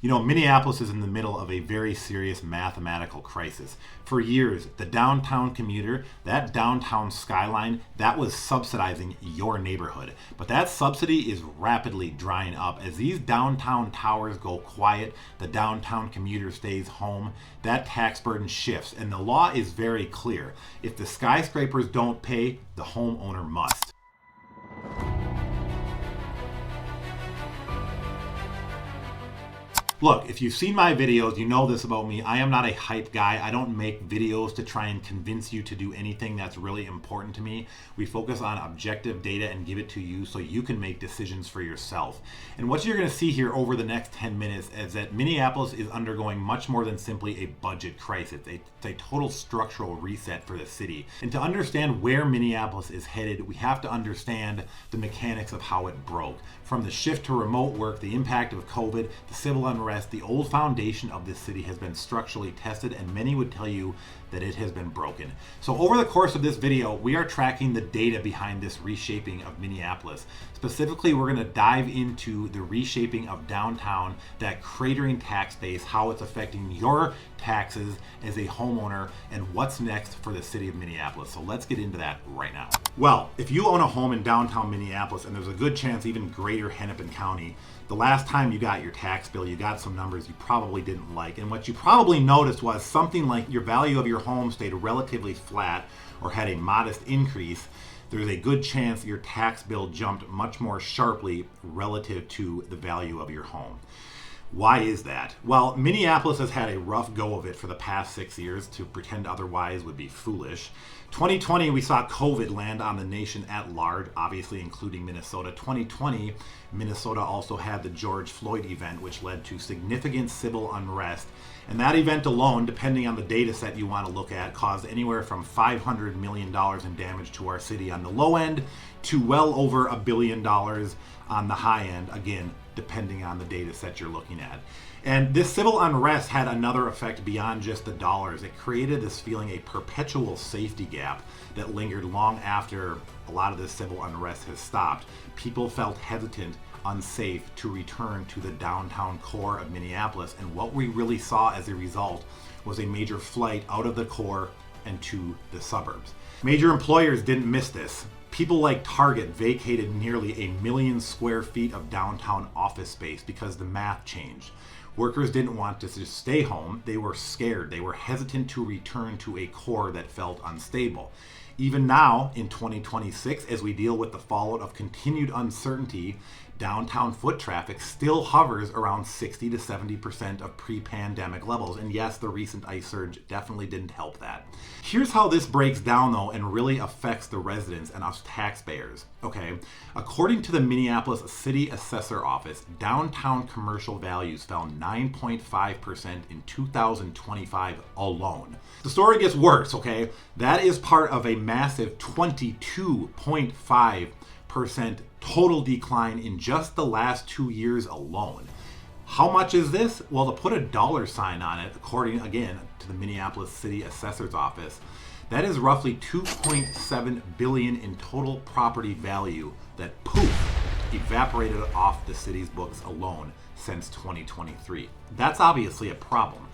You know, Minneapolis is in the middle of a very serious mathematical crisis. For years, the downtown commuter, that downtown skyline, that was subsidizing your neighborhood. But that subsidy is rapidly drying up. As these downtown towers go quiet, the downtown commuter stays home, that tax burden shifts. And the law is very clear. If the skyscrapers don't pay, the homeowner must. Look, if you've seen my videos, you know this about me. I am not a hype guy. I don't make videos to try and convince you to do anything that's really important to me. We focus on objective data and give it to you so you can make decisions for yourself. And what you're going to see here over the next 10 minutes is that Minneapolis is undergoing much more than simply a budget crisis. It's a total structural reset for the city. And to understand where Minneapolis is headed, we have to understand the mechanics of how it broke. From the shift to remote work, the impact of COVID, the civil unrest, the old foundation of this city has been structurally tested, and many would tell you that it has been broken. So over the course of this video, we are tracking the data behind this reshaping of Minneapolis. Specifically, we're going to dive into the reshaping of downtown, that cratering tax base, how it's affecting your taxes as a homeowner, and what's next for the city of Minneapolis. So let's get into that right now. Well, if you own a home in downtown Minneapolis, and there's a good chance even greater Hennepin County, the last time you got your tax bill, you got some numbers you probably didn't like. And what you probably noticed was something like your value of your home stayed relatively flat or had a modest increase. There's a good chance your tax bill jumped much more sharply relative to the value of your home. Why is that? Well, Minneapolis has had a rough go of it for the past 6 years. To pretend otherwise would be foolish. 2020, we saw COVID land on the nation at large, obviously including Minnesota. 2020, Minnesota also had the George Floyd event, which led to significant civil unrest. And that event alone, depending on the data set you want to look at, caused anywhere from $500 million in damage to our city on the low end to well over $1 billion on the high end, again, depending on the data set you're looking at. And this civil unrest had another effect beyond just the dollars. It created this feeling, a perpetual safety gap that lingered long after a lot of this civil unrest has stopped. People felt hesitant, unsafe to return to the downtown core of Minneapolis. And what we really saw as a result was a major flight out of the core and to the suburbs. Major employers didn't miss this. People like Target vacated nearly 1 million square feet of downtown office space because the math changed. Workers didn't want to just stay home. They were scared. They were hesitant to return to a core that felt unstable. Even now, in 2026, as we deal with the fallout of continued uncertainty, downtown foot traffic still hovers around 60 to 70% of pre-pandemic levels. And yes, the recent ice surge definitely didn't help that. Here's how this breaks down, though, and really affects the residents and us taxpayers. Okay, according to the Minneapolis City Assessor Office, downtown commercial values fell 9.5% in 2025 alone. The story gets worse, okay? That is part of a massive 22.5% total decline in just the last 2 years alone. How much is this? Well, to put a dollar sign on it, according again to the Minneapolis City Assessor's Office, that is roughly $2.7 billion in total property value that poof evaporated off the city's books alone since 2023. That's obviously a problem.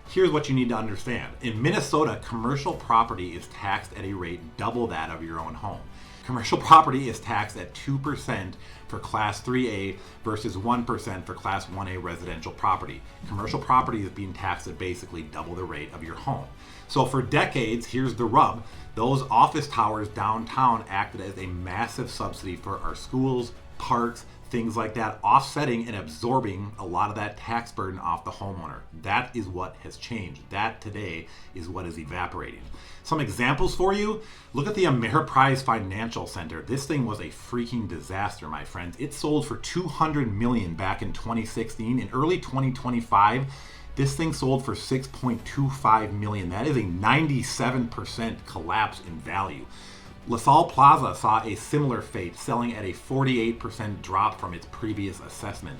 Here's what you need to understand. In Minnesota, commercial property is taxed at a rate double that of your own home. Commercial property is taxed at 2% for Class 3A versus 1% for Class 1A residential property. Commercial property is being taxed at basically double the rate of your home. So for decades, here's the rub, those office towers downtown acted as a massive subsidy for our schools, parks, things like that, offsetting and absorbing a lot of that tax burden off the homeowner. That is what has changed. That today is what is evaporating. Some examples for you. Look at the Ameriprise Financial Center. This thing was a freaking disaster, my friends. It sold for $200 million back in 2016. In early 2025, this thing sold for $6.25 million. That is a 97% collapse in value. LaSalle Plaza saw a similar fate, selling at a 48% drop from its previous assessment.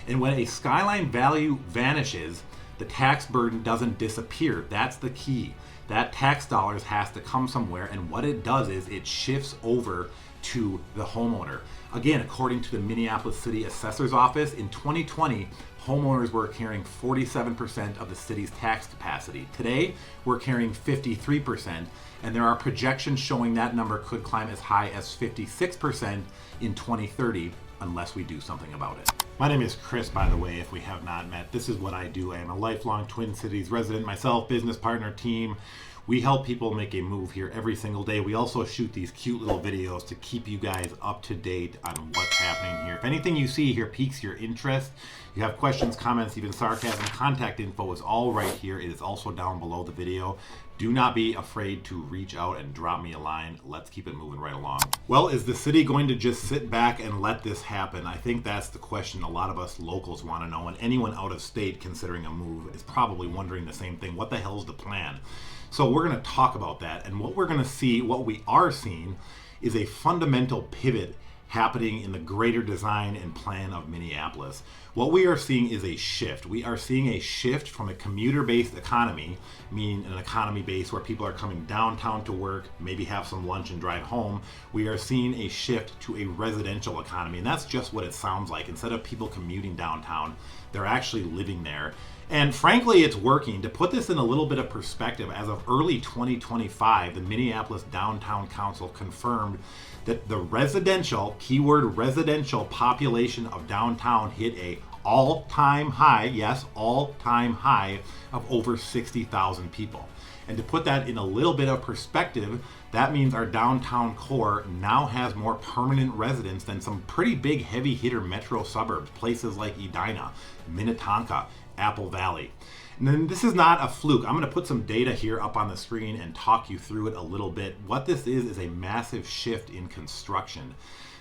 And when a skyline value vanishes, the tax burden doesn't disappear. That's the key. That tax dollars has to come somewhere, and what it does is it shifts over to the homeowner. Again, according to the Minneapolis City Assessor's Office, in 2020, homeowners were carrying 47% of the city's tax capacity. Today, we're carrying 53%, and there are projections showing that number could climb as high as 56% in 2030 unless we do something about it. My name is Chris, by the way, if we have not met. This is what I do. I am a lifelong Twin Cities resident myself, business partner, team. We help people make a move here every single day. We also shoot these cute little videos to keep you guys up to date on what's happening here. If anything you see here piques your interest, you have questions, comments, even sarcasm, contact info is all right here. It is also down below the video. Do not be afraid to reach out and drop me a line. Let's keep it moving right along. Well, is the city going to just sit back and let this happen? I think that's the question a lot of us locals want to know, and anyone out of state considering a move is probably wondering the same thing. What the hell's the plan? So we're going to talk about that, and what we're going to see, what we are seeing, is a fundamental pivot happening in the greater design and plan of Minneapolis. What we are seeing is a shift. We are seeing a shift from a commuter-based economy, meaning an economy base where people are coming downtown to work, maybe have some lunch and drive home. We are seeing a shift to a residential economy, and that's just what it sounds like. Instead of people commuting downtown, they're actually living there. And frankly, it's working. To put this in a little bit of perspective, as of early 2025, the Minneapolis Downtown Council confirmed that the residential, keyword residential, population of downtown hit a all-time high, yes, all-time high of over 60,000 people. And to put that in a little bit of perspective, that means our downtown core now has more permanent residents than some pretty big heavy hitter metro suburbs, places like Edina, Minnetonka, Apple Valley. And then this is not a fluke. I'm going to put some data here up on the screen and talk you through it a little bit. What this is a massive shift in construction.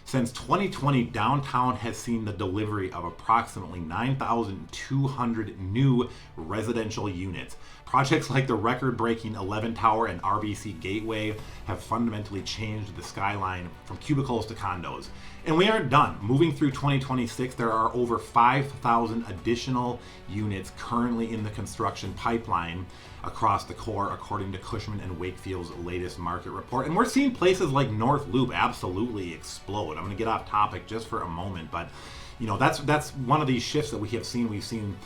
Since 2020, downtown has seen the delivery of approximately 9,200 new residential units. Projects like the record-breaking 11 Tower and RBC Gateway have fundamentally changed the skyline from cubicles to condos. And we aren't done. Moving through 2026, there are over 5,000 additional units currently in the construction pipeline across the core, according to Cushman & Wakefield's latest market report. And we're seeing places like North Loop absolutely explode. I'm going to get off topic just for a moment, but you know, that's one of these shifts that we have seen. We've seen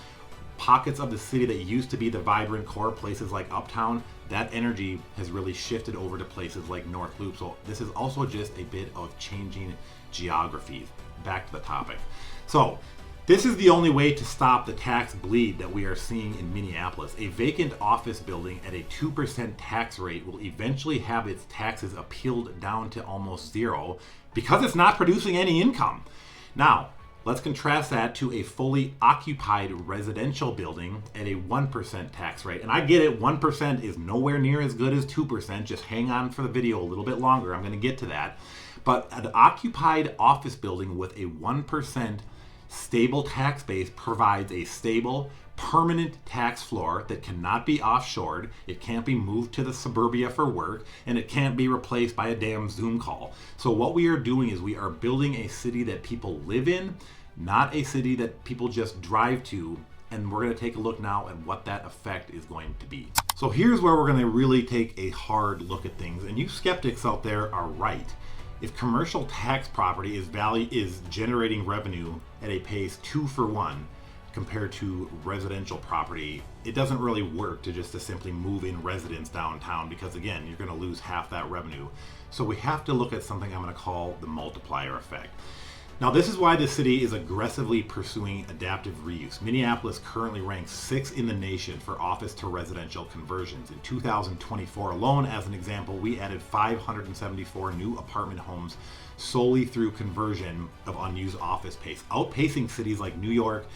pockets of the city that used to be the vibrant core, places like Uptown, that energy has really shifted over to places like North Loop. So this is also just a bit of changing geography. Back to the topic. So this is the only way to stop the tax bleed that we are seeing in Minneapolis. A vacant office building at a 2% tax rate will eventually have its taxes appealed down to almost zero because it's not producing any income. Now, let's contrast that to a fully occupied residential building at a 1% tax rate. And I get it, 1% is nowhere near as good as 2%. Just hang on for the video a little bit longer. I'm going to get to that. But an occupied office building with a 1% stable tax base provides a stable, permanent tax floor that cannot be offshored, it can't be moved to the suburbia for work, and it can't be replaced by a damn Zoom call. So what we are doing is we are building a city that people live in, not a city that people just drive to, and we're going to take a look now at what that effect is going to be. So here's where we're going to really take a hard look at things, and you skeptics out there are right. If commercial tax property is generating revenue at a pace 2 for 1 compared to residential property, it doesn't really work to simply move in residents downtown, because again, you're going to lose half that revenue. So we have to look at something I'm going to call the multiplier effect. Now, this is why the city is aggressively pursuing adaptive reuse. Minneapolis currently ranks 6th in the nation for office to residential conversions. In 2024 alone, as an example, we added 574 new apartment homes solely through conversion of unused office space, outpacing cities like New York,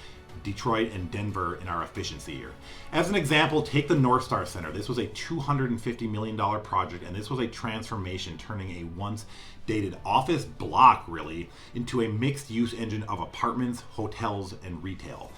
Detroit, and Denver in our efficiency here. As an example, take the North Star Center. This was a $250 million project, and this was a transformation, turning a once dated office block really into a mixed use engine of apartments, hotels, and retail.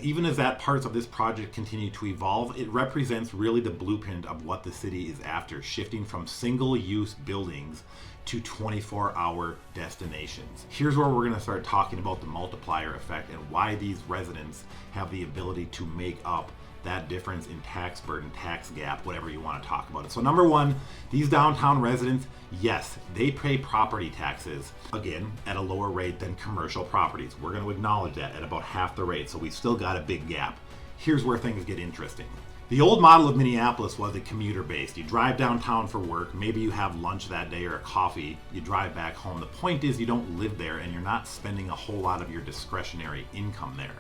Even as that parts of this project continue to evolve, it represents really the blueprint of what the city is after, shifting from single-use buildings to 24-hour destinations. Here's where we're going to start talking about the multiplier effect and why these residents have the ability to make up that difference in tax burden, tax gap, whatever you want to talk about it. So number one, these downtown residents, yes, they pay property taxes, again, at a lower rate than commercial properties. We're going to acknowledge that at about half the rate, so we still got a big gap. Here's where things get interesting. The old model of Minneapolis was a commuter-based. You drive downtown for work, maybe you have lunch that day or a coffee, you drive back home. The point is you don't live there and you're not spending a whole lot of your discretionary income there.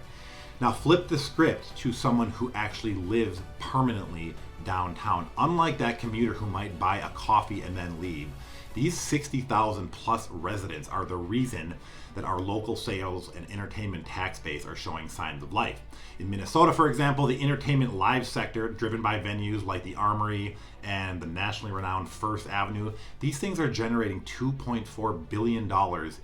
Now flip the script to someone who actually lives permanently downtown. Unlike that commuter who might buy a coffee and then leave, these 60,000 plus residents are the reason that our local sales and entertainment tax base are showing signs of life. In Minnesota, for example, the entertainment live sector, driven by venues like the Armory and the nationally renowned First Avenue, these things are generating $2.4 billion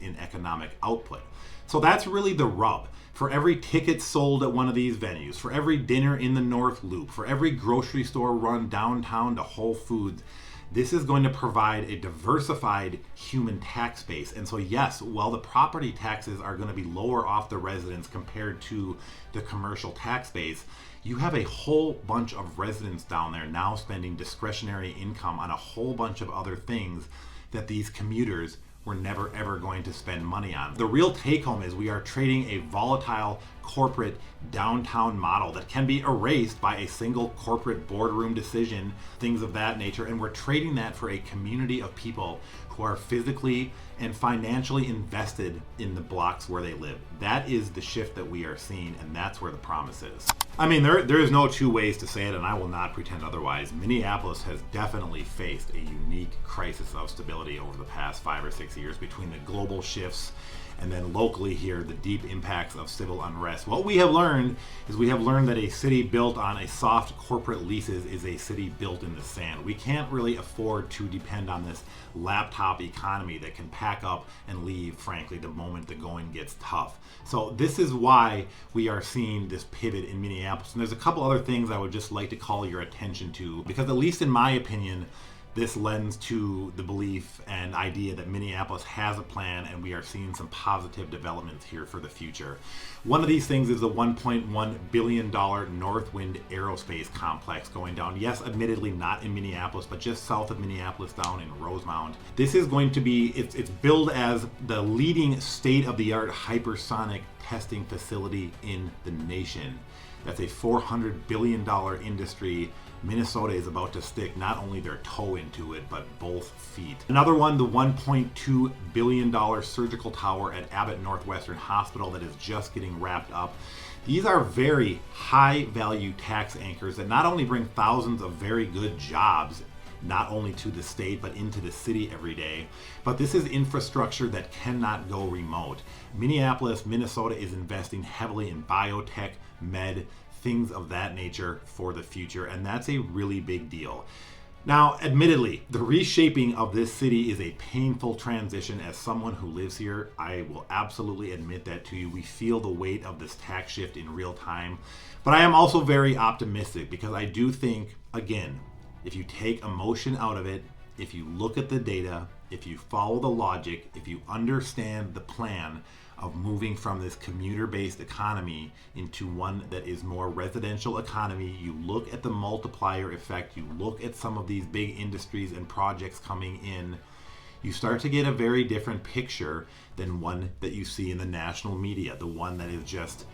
in economic output. So that's really the rub. For every ticket sold at one of these venues, for every dinner in the North Loop, for every grocery store run downtown to Whole Foods, this is going to provide a diversified human tax base. And so yes, while the property taxes are going to be lower off the residents compared to the commercial tax base, you have a whole bunch of residents down there now spending discretionary income on a whole bunch of other things that these commuters were never ever going to spend money on. The real take home is we are trading a volatile corporate downtown model that can be erased by a single corporate boardroom decision, things of that nature, and we're trading that for a community of people who are physically and financially invested in the blocks where they live. That is the shift that we are seeing, and that's where the promise is. I mean, there is no two ways to say it, and I will not pretend otherwise. Minneapolis has definitely faced a unique crisis of stability over the past 5 or 6 years between the global shifts and then locally here, the deep impacts of civil unrest. What we have learned is we have learned that a city built on a soft corporate leases is a city built in the sand. We can't really afford to depend on this laptop economy that can pack up and leave, frankly, the moment the going gets tough. So this is why we are seeing this pivot in Minneapolis. And there's a couple other things I would just like to call your attention to, because at least in my opinion, this lends to the belief and idea that Minneapolis has a plan, and we are seeing some positive developments here for the future. One of these things is the $1.1 billion Northwind Aerospace Complex going down. Yes, admittedly not in Minneapolis, but just south of Minneapolis down in Rosemount. This is going to be, it's billed as the leading state-of-the-art hypersonic testing facility in the nation. That's a $400 billion industry. Minnesota is about to stick not only their toe into it, but both feet. Another one, the $1.2 billion surgical tower at Abbott Northwestern Hospital that is just getting wrapped up. These are very high value tax anchors that not only bring thousands of very good jobs, not only to the state, but into the city every day. But this is infrastructure that cannot go remote. Minneapolis, Minnesota is investing heavily in biotech, med, things of that nature for the future, and that's a really big deal. Now, admittedly, the reshaping of this city is a painful transition. As someone who lives here, I will absolutely admit that to you. We feel the weight of this tax shift in real time, but I am also very optimistic because I do think, again, if you take emotion out of it, if you look at the data, if you follow the logic, if you understand the plan of moving from this commuter-based economy into one that is more residential economy, you look at the multiplier effect, you look at some of these big industries and projects coming in, you start to get a very different picture than one that you see in the national media, the one that is just,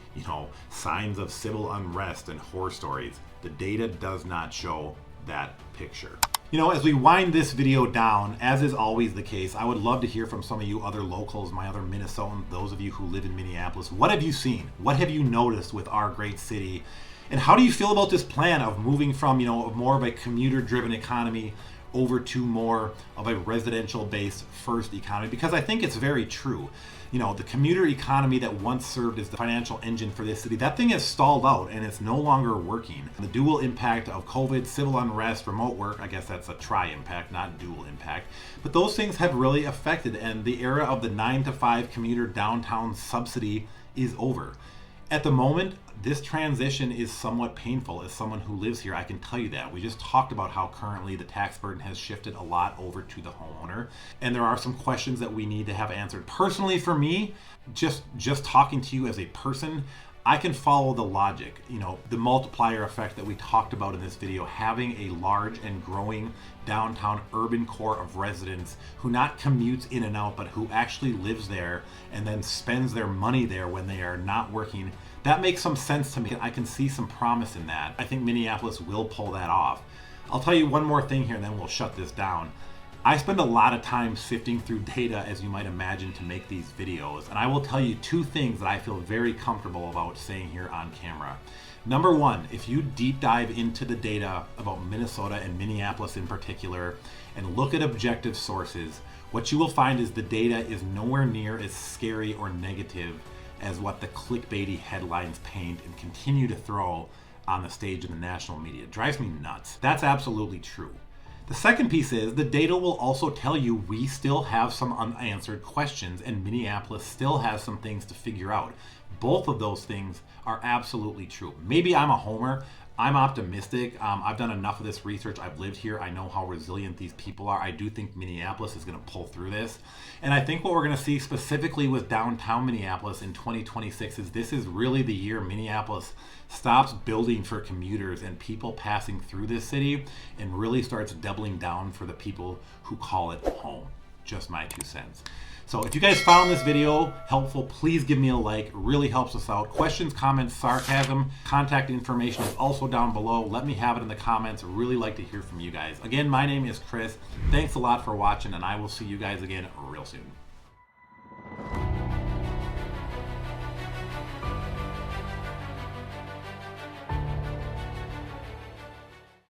signs of civil unrest and horror stories. The data does not show that picture. As we wind this video down, as is always the case, I would love to hear from some of you other locals, my other Minnesotans, those of you who live in Minneapolis. What have you seen? What have you noticed with our great city? And how do you feel about this plan of moving from, more of a commuter-driven economy over to more of a residential-based first economy? Because I think it's very true. The commuter economy that once served as the financial engine for this city, that thing has stalled out and it's no longer working. The dual impact of COVID, civil unrest, remote work, I guess that's a tri-impact, not dual impact. But those things have really affected, and the era of the 9-to-5 commuter downtown subsidy is over. At the moment, this transition is somewhat painful. As someone who lives here, I can tell you that. We just talked about how currently the tax burden has shifted a lot over to the homeowner, and there are some questions that we need to have answered. Personally, for me, just talking to you as a person, I can follow the logic, the multiplier effect that we talked about in this video, having a large and growing downtown urban core of residents who not commutes in and out, but who actually lives there and then spends their money there when they are not working. That makes some sense to me. I can see some promise in that. I think Minneapolis will pull that off. I'll tell you one more thing here and then we'll shut this down. I spend a lot of time sifting through data, as you might imagine, to make these videos. And I will tell you two things that I feel very comfortable about saying here on camera. Number one, if you deep dive into the data about Minnesota and Minneapolis in particular, and look at objective sources, what you will find is the data is nowhere near as scary or negative as what the clickbaity headlines paint and continue to throw on the stage in the national media. It drives me nuts. That's absolutely true. The second piece is the data will also tell you we still have some unanswered questions and Minneapolis still has some things to figure out. Both of those things are absolutely true. Maybe I'm a homer. I'm optimistic. I've done enough of this research. I've lived here. I know how resilient these people are. I do think Minneapolis is going to pull through this. And I think what we're going to see specifically with downtown Minneapolis in 2026 is this is really the year Minneapolis stops building for commuters and people passing through this city and really starts doubling down for the people who call it home. Just my 2 cents. So if you guys found this video helpful, please give me a like. It really helps us out. Questions, comments, sarcasm, contact information is also down below. Let me have it in the comments. I really like to hear from you guys. Again, my name is Chris. Thanks a lot for watching, and I will see you guys again real soon.